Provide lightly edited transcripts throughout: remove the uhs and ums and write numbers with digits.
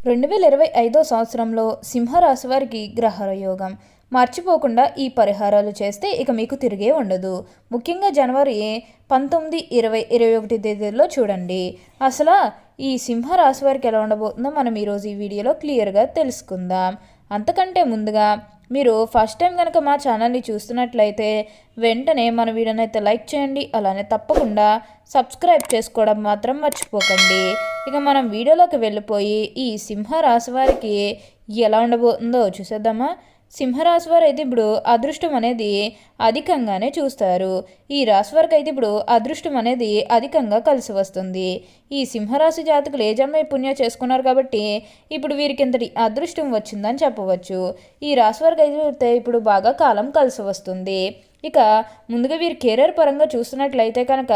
2025 సంవత్సరంలో సింహరాశి వారికి గ్రహయోగం. మర్చిపోకుండా ఈ పరిహారాలు చేస్తే ఇక మీకు తిరిగే ఉండదు. ముఖ్యంగా జనవరి 19, 20, 21 తేదీల్లో చూడండి. అసలు ఈ సింహరాశి వారికి ఎలా ఉండబోతుందో మనం ఈరోజు ఈ వీడియోలో క్లియర్గా తెలుసుకుందాం. అంతకంటే ముందుగా మీరు ఫస్ట్ టైం కనుక మా ఛానల్ని చూస్తున్నట్లయితే వెంటనే మన వీడియోని అయితే లైక్ చేయండి. అలానే తప్పకుండా సబ్స్క్రైబ్ చేసుకోవడం మాత్రం మర్చిపోకండి. ఇక మనం వీడియోలోకి వెళ్ళిపోయి ఈ సింహరాశి వారికి ఎలా ఉండబోతుందో చూసేద్దామా. సింహరాశి వారు అయితే ఇప్పుడు అదృష్టం అనేది అధికంగానే చూస్తారు. ఈ రాశి వారికి అయితే ఇప్పుడు అదృష్టం అనేది అధికంగా కలిసి వస్తుంది. ఈ సింహరాశి జాతకులు ఏ జన్మ పుణ్యం చేసుకున్నారు కాబట్టి ఇప్పుడు వీరికి ఇంతటి అదృష్టం వచ్చిందని చెప్పవచ్చు. ఈ రాశి వారికి అయితే ఇప్పుడు బాగా కాలం కలిసి వస్తుంది. ఇక ముందుగా వీరు కెరీర్ పరంగా చూస్తున్నట్లయితే కనుక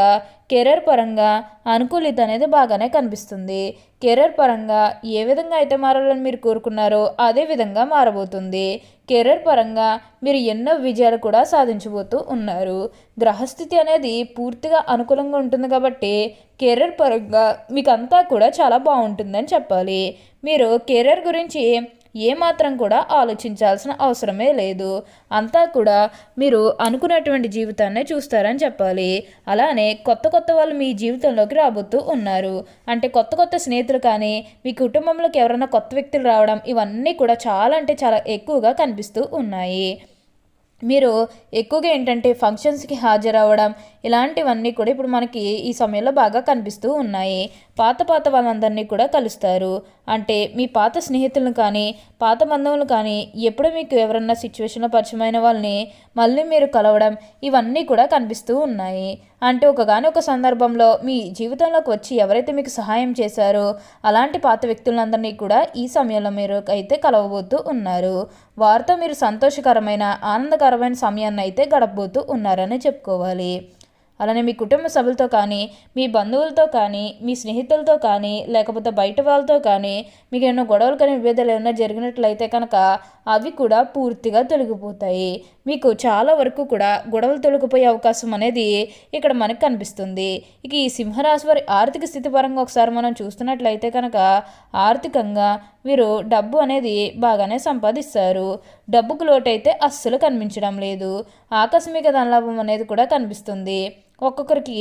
కెరీర్ పరంగా అనుకూలిత అనేది బాగానే కనిపిస్తుంది. కెరీర్ పరంగా ఏ విధంగా అయితే మారాలని మీరు కోరుకున్నారో అదే విధంగా మారబోతుంది. కెరీర్ పరంగా మీరు ఎన్నో విజయాలు కూడా సాధించబోతూ ఉన్నారు. గ్రహస్థితి అనేది పూర్తిగా అనుకూలంగా ఉంటుంది కాబట్టి కెరీర్ పరంగా మీకు అంతా కూడా చాలా బాగుంటుందని చెప్పాలి. మీరు కెరీర్ గురించి ఏమాత్రం కూడా ఆలోచించాల్సిన అవసరమే లేదు. అంతా కూడా మీరు అనుకున్నటువంటి జీవితాన్నే చూస్తారని చెప్పాలి. అలానే కొత్త కొత్త వాళ్ళు మీ జీవితంలోకి రాబోతూ ఉన్నారు. అంటే కొత్త కొత్త స్నేహితులు కానీ మీ కుటుంబంలోకి ఎవరైనా కొత్త వ్యక్తులు రావడం ఇవన్నీ కూడా చాలా అంటే చాలా ఎక్కువగా కనిపిస్తూ ఉన్నాయి. మీరు ఎక్కువగా ఏంటంటే ఫంక్షన్స్కి హాజరవ్వడం ఇలాంటివన్నీ కూడా ఇప్పుడు మనకి ఈ సమయంలో బాగా కనిపిస్తూ ఉన్నాయి. పాత వాళ్ళందరినీ కూడా కలుస్తారు. అంటే మీ పాత స్నేహితులను కానీ పాత బంధువులు కానీ ఎప్పుడు మీకు ఎవరన్నా సిచ్యువేషన్లో పరిచయమైన వాళ్ళని మళ్ళీ మీరు కలవడం ఇవన్నీ కూడా కనిపిస్తూ ఉన్నాయి. అంటే ఒకగానొక సందర్భంలో మీ జీవితంలోకి వచ్చి ఎవరైతే మీకు సహాయం చేశారో అలాంటి పాత వ్యక్తులందరినీ కూడా ఈ సమయంలో మీరు అయితే కలవబోతూ ఉన్నారు. వారితో మీరు సంతోషకరమైన ఆనందకరమైన సమయాన్ని అయితే గడపబోతూ ఉన్నారని చెప్పుకోవాలి. అలానే మీ కుటుంబ సభ్యులతో కానీ మీ బంధువులతో కానీ మీ స్నేహితులతో కానీ లేకపోతే బయట వాళ్ళతో కానీ మీకు ఏమైనా గొడవలు కానీ విభేదాలు ఏమైనా జరిగినట్లయితే కనుక అవి కూడా పూర్తిగా తొలగిపోతాయి. మీకు చాలా వరకు కూడా గొడవలు తొలగిపోయే అవకాశం అనేది ఇక్కడ మనకు కనిపిస్తుంది. ఇక ఈ సింహరాశి వారి ఆర్థిక స్థితి పరంగా ఒకసారి మనం చూస్తున్నట్లయితే కనుక ఆర్థికంగా వీరు డబ్బు అనేది బాగానే సంపాదిస్తారు. డబ్బుకు లోటైతే అస్సలు కనిపించడం లేదు. ఆకస్మిక ధనలాభం అనేది కూడా కనిపిస్తుంది. ఒక్కొక్కరికి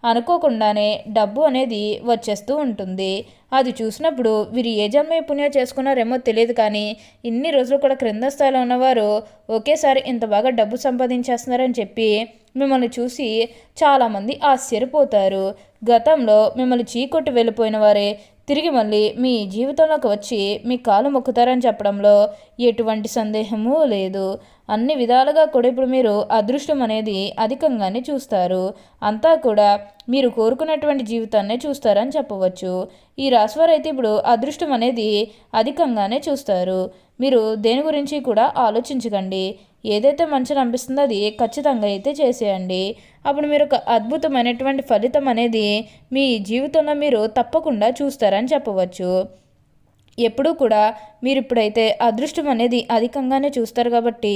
అనుకోకుండానే డబ్బు అనేది వచ్చేస్తూ ఉంటుంది. అది చూసినప్పుడు వీరు ఏ జన్మ పుణ్యం చేసుకున్నారేమో తెలియదు కానీ ఇన్ని రోజులు కూడా క్రింద స్థాయిలో ఉన్నవారు ఒకేసారి ఇంత బాగా డబ్బు సంపాదించేస్తున్నారని చెప్పి మిమ్మల్ని చూసి చాలామంది ఆశ్చర్యపోతారు. గతంలో మిమ్మల్ని చీకొట్టి వెళ్ళిపోయిన వారే తిరిగి మళ్ళీ మీ జీవితంలోకి వచ్చి మీ కాలు మొక్కుతారని చెప్పడంలో ఎటువంటి సందేహము లేదు. అన్ని విధాలుగా కూడా ఇప్పుడు మీరు అదృష్టం అనేది అధికంగానే చూస్తారు. అంతా కూడా మీరు కోరుకున్నటువంటి జీవితాన్నే చూస్తారని చెప్పవచ్చు. ఈ రాశివారు అయితే ఇప్పుడు అదృష్టం అనేది అధికంగానే చూస్తారు. మీరు దేని గురించి కూడా ఆలోచించకండి. ఏదైతే మంచిగా అనిపిస్తుందో అది ఖచ్చితంగా అయితే చేసేయండి. అప్పుడు మీరు ఒక అద్భుతమైనటువంటి ఫలితం అనేది మీ జీవితంలో మీరు తప్పకుండా చూస్తారని చెప్పవచ్చు. ఎప్పుడూ కూడా మీరు ఇప్పుడైతే అదృష్టం అనేది అధికంగానే చూస్తారు కాబట్టి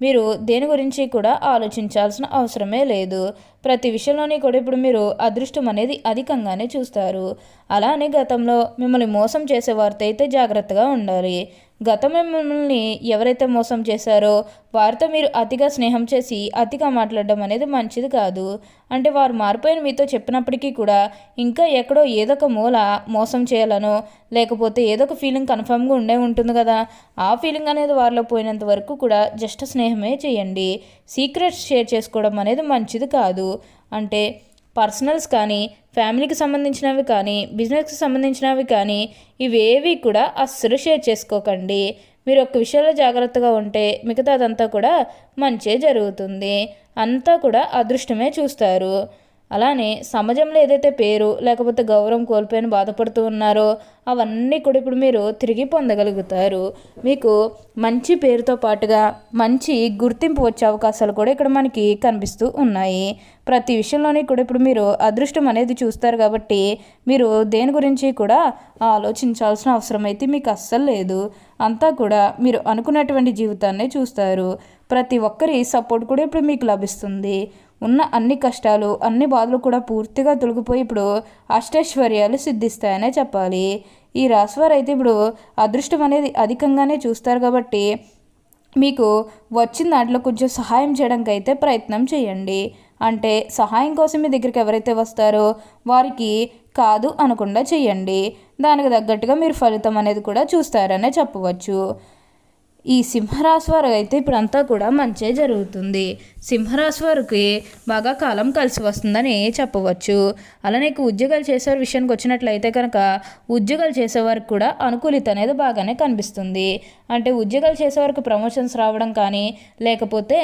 మీరు దేని గురించి కూడా ఆలోచించాల్సిన అవసరమే లేదు. ప్రతి విషయంలోని కూడా ఇప్పుడు మీరు అదృష్టం అనేది అధికంగానే చూస్తారు. అలానే గతంలో మిమ్మల్ని మోసం చేసేవారితో అయితే జాగ్రత్తగా ఉండాలి. గతంలో మిమ్మల్ని ఎవరైతే మోసం చేశారో వారితో మీరు అతిగా స్నేహం చేసి అతిగా మాట్లాడడం అనేది మంచిది కాదు. అంటే వారు మారిపోయిన మీతో చెప్పినప్పటికీ కూడా ఇంకా ఎక్కడో ఏదో ఒక మూల మోసం చేయాలనో లేకపోతే ఏదో ఒక ఫీలింగ్ కన్ఫర్మ్గా ఉంటుంది కదా, ఆ ఫీలింగ్ అనేది వారిలో పోయినంత వరకు కూడా జస్ట్ స్నేహమే చేయండి. సీక్రెట్స్ షేర్ చేసుకోవడం అనేది మంచిది కాదు. అంటే పర్సనల్స్ కానీ ఫ్యామిలీకి సంబంధించినవి కానీ బిజినెస్కి సంబంధించినవి కానీ ఇవేవి కూడా అస్సలు షేర్ చేసుకోకండి. మీరు ఒక్క విషయంలో జాగ్రత్తగా ఉంటే మిగతాదంతా కూడా మంచే జరుగుతుంది. అంతా కూడా అదృష్టమే చూస్తారు. అలానే సమాజంలో ఏదైతే పేరు లేకపోతే గౌరవం కోల్పోయిన బాధపడుతూ ఉన్నారో అవన్నీ కూడా ఇప్పుడు మీరు తిరిగి పొందగలుగుతారు. మీకు మంచి పేరుతో పాటుగా మంచి గుర్తింపు వచ్చే అవకాశాలు కూడా ఇక్కడ మనకి కనిపిస్తూ ఉన్నాయి. ప్రతి విషయంలోని కూడా ఇప్పుడు మీరు అదృష్టం అనేది చూస్తారు కాబట్టి మీరు దేని గురించి కూడా ఆలోచించాల్సిన అవసరం అయితే మీకు అస్సలు లేదు. అంతా కూడా మీరు అనుకున్నటువంటి జీవితాన్నే చూస్తారు. ప్రతి ఒక్కరి సపోర్ట్ కూడా ఇప్పుడు మీకు లభిస్తుంది. ఉన్న అన్ని కష్టాలు అన్ని బాధలు కూడా పూర్తిగా తొలగిపోయి ఇప్పుడు అష్టైశ్వర్యాలు సిద్ధిస్తాయనే చెప్పాలి. ఈ రాశివారు అయితే ఇప్పుడు అదృష్టం అనేది అధికంగానే చూస్తారు కాబట్టి మీకు వచ్చిన దాంట్లో కొంచెం సహాయం చేయడానికి అయితే ప్రయత్నం చేయండి. అంటే సహాయం కోసం మీ దగ్గరికి ఎవరైతే వస్తారో వారికి కాదు అనకుండా చేయండి. దానికి తగ్గట్టుగా మీరు ఫలితం అనేది కూడా చూస్తారనే చెప్పవచ్చు. ఈ సింహరాశి వారు అయితే ఇప్పుడంతా కూడా మంచే జరుగుతుంది. సింహరాశి వారికి బాగా కాలం కలిసి వస్తుందని చెప్పవచ్చు. అలానే ఉద్యోగాలు చేసేవారి విషయానికి వచ్చినట్లయితే కనుక ఉద్యోగాలు చేసేవారికి కూడా అనుకూలిత అనేది బాగానే కనిపిస్తుంది. అంటే ఉద్యోగాలు చేసేవారికి ప్రమోషన్స్ రావడం కానీ లేకపోతే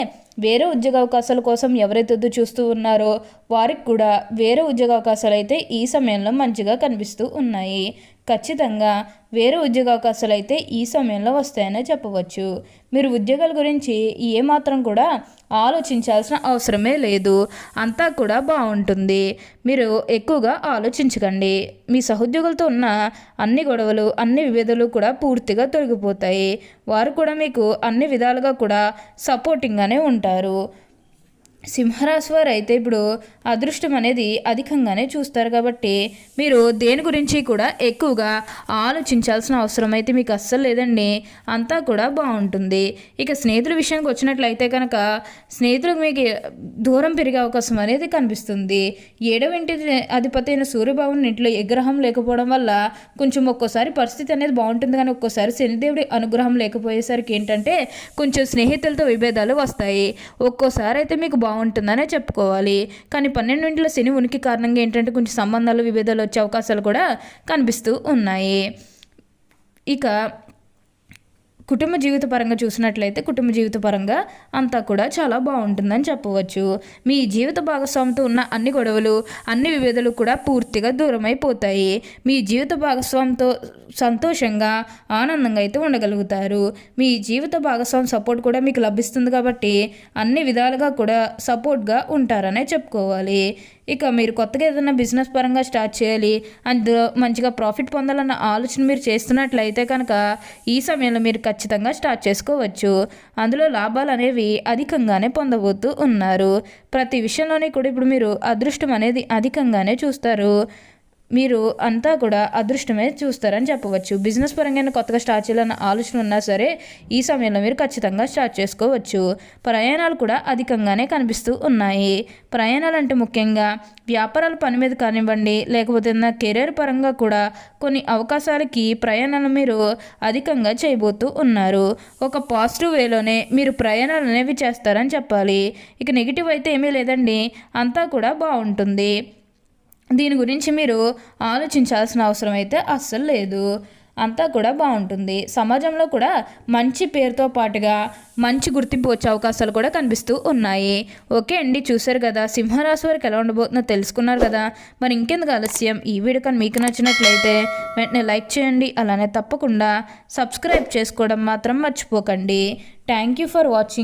వేరే ఉద్యోగ అవకాశాల కోసం ఎవరైతే చూస్తూ ఉన్నారో వారికి కూడా వేరే ఉద్యోగ అవకాశాలు అయితే ఈ సమయంలో మంచిగా కనిపిస్తూ ఉన్నాయి. ఖచ్చితంగా వేరే ఉద్యోగ అవకాశాలు అయితే ఈ సమయంలో వస్తాయనే చెప్పవచ్చు. మీరు ఉద్యోగాల గురించి ఏమాత్రం కూడా ఆలోచించాల్సిన అవసరమే లేదు. అంతా కూడా బాగుంటుంది. మీరు ఎక్కువగా ఆలోచించకండి. మీ సహోద్యోగులతో ఉన్న అన్ని గొడవలు అన్ని విభేదాలు కూడా పూర్తిగా తొలగిపోతాయి. వారు కూడా మీకు అన్ని విధాలుగా కూడా సపోర్టింగ్గానే ఉంటారు. సింహరాశి వారు అయితే ఇప్పుడు అదృష్టం అనేది అధికంగానే చూస్తారు కాబట్టి మీరు దేని గురించి కూడా ఎక్కువగా ఆలోచించాల్సిన అవసరం అయితే మీకు అస్సలు లేదండి. అంతా కూడా బాగుంటుంది. ఇక స్నేహితుల విషయానికి వచ్చినట్లయితే కనుక స్నేహితులకు మీకు దూరం పెరిగే అవకాశం అనేది కనిపిస్తుంది. 7వ ఇంటి అధిపతి అయిన సూర్యభగవానుడి ఇంట్లో గ్రహం లేకపోవడం వల్ల కొంచెం ఒక్కోసారి పరిస్థితి అనేది బాగుంటుంది, కానీ ఒక్కోసారి శనిదేవుడి అనుగ్రహం లేకపోయేసరికి ఏంటంటే కొంచెం స్నేహితులతో విభేదాలు వస్తాయి. ఒక్కోసారి అయితే మీకు బాగుంటుందనే చెప్పుకోవాలి. కానీ 12 ఇంట్లో శని ఉనికి కారణంగా ఏంటంటే కొంచెం సంబంధాలు విభేదాలు వచ్చే అవకాశాలు కూడా కనిపిస్తూ ఉన్నాయి. ఇక కుటుంబ జీవిత పరంగా చూసినట్లయితే కుటుంబ జీవిత పరంగా అంతా కూడా చాలా బాగుంటుందని చెప్పవచ్చు. మీ జీవిత భాగస్వామితో ఉన్న అన్ని గొడవలు అన్ని విభేదాలు కూడా పూర్తిగా దూరం అయిపోతాయి. మీ జీవిత భాగస్వామితో సంతోషంగా ఆనందంగా అయితే ఉండగలుగుతారు. మీ జీవిత భాగస్వామి సపోర్ట్ కూడా మీకు లభిస్తుంది కాబట్టి అన్ని విధాలుగా కూడా సపోర్ట్గా ఉంటారనే చెప్పుకోవాలి. ఇక మీరు కొత్తగా ఏదైనా బిజినెస్ పరంగా స్టార్ట్ చేయాలి, అందులో మంచిగా ప్రాఫిట్ పొందాలన్న ఆలోచన మీరు చేస్తున్నట్లయితే కనుక ఈ సమయంలో మీరు ఖచ్చితంగా స్టార్ట్ చేసుకోవచ్చు. అందులో లాభాలు అనేవి అధికంగానే పొందబోతూ ఉన్నారు. ప్రతి విషయంలోనే కూడా ఇప్పుడు మీరు అదృష్టం అనేది అధికంగానే చూస్తారు. మీరు అంతా కూడా అదృష్టమే చూస్తారని చెప్పవచ్చు. బిజినెస్ పరంగా కొత్తగా స్టార్ట్ చేయాలన్న ఆలోచన ఉన్నా సరే ఈ సమయంలో మీరు ఖచ్చితంగా స్టార్ట్ చేసుకోవచ్చు. ప్రయాణాలు కూడా అధికంగానే కనిపిస్తూ ఉన్నాయి. ప్రయాణాలు అంటే ముఖ్యంగా వ్యాపారాల పని మీద కానివ్వండి, లేకపోతే నా కెరీర్ పరంగా కూడా కొన్ని అవకాశాలకి ప్రయాణాలు మీరు అధికంగా చేయబోతూ ఉన్నారు. ఒక పాజిటివ్ వేలోనే మీరు ప్రయాణాలు అనేవి చేస్తారని చెప్పాలి. ఇక నెగిటివ్ అయితే ఏమీ లేదండి, అంతా కూడా బాగుంటుంది. దీని గురించి మీరు ఆలోచించాల్సిన అవసరం అయితే అస్సలు లేదు. అంతా కూడా బాగుంటుంది. సమాజంలో కూడా మంచి పేరుతో పాటుగా మంచి గుర్తింపు వచ్చే అవకాశాలు కూడా కనిపిస్తూ ఉన్నాయి. ఓకే అండి, చూశారు కదా సింహరాశి వారికి ఎలా ఉండబోతుందో తెలుసుకున్నారు కదా. మరి ఇంకెందుకు ఆలస్యం, ఈ వీడియో కానీ మీకు నచ్చినట్లయితే వెంటనే లైక్ చేయండి. అలానే తప్పకుండా సబ్స్క్రైబ్ చేసుకోవడం మాత్రం మర్చిపోకండి. Thank you for watching.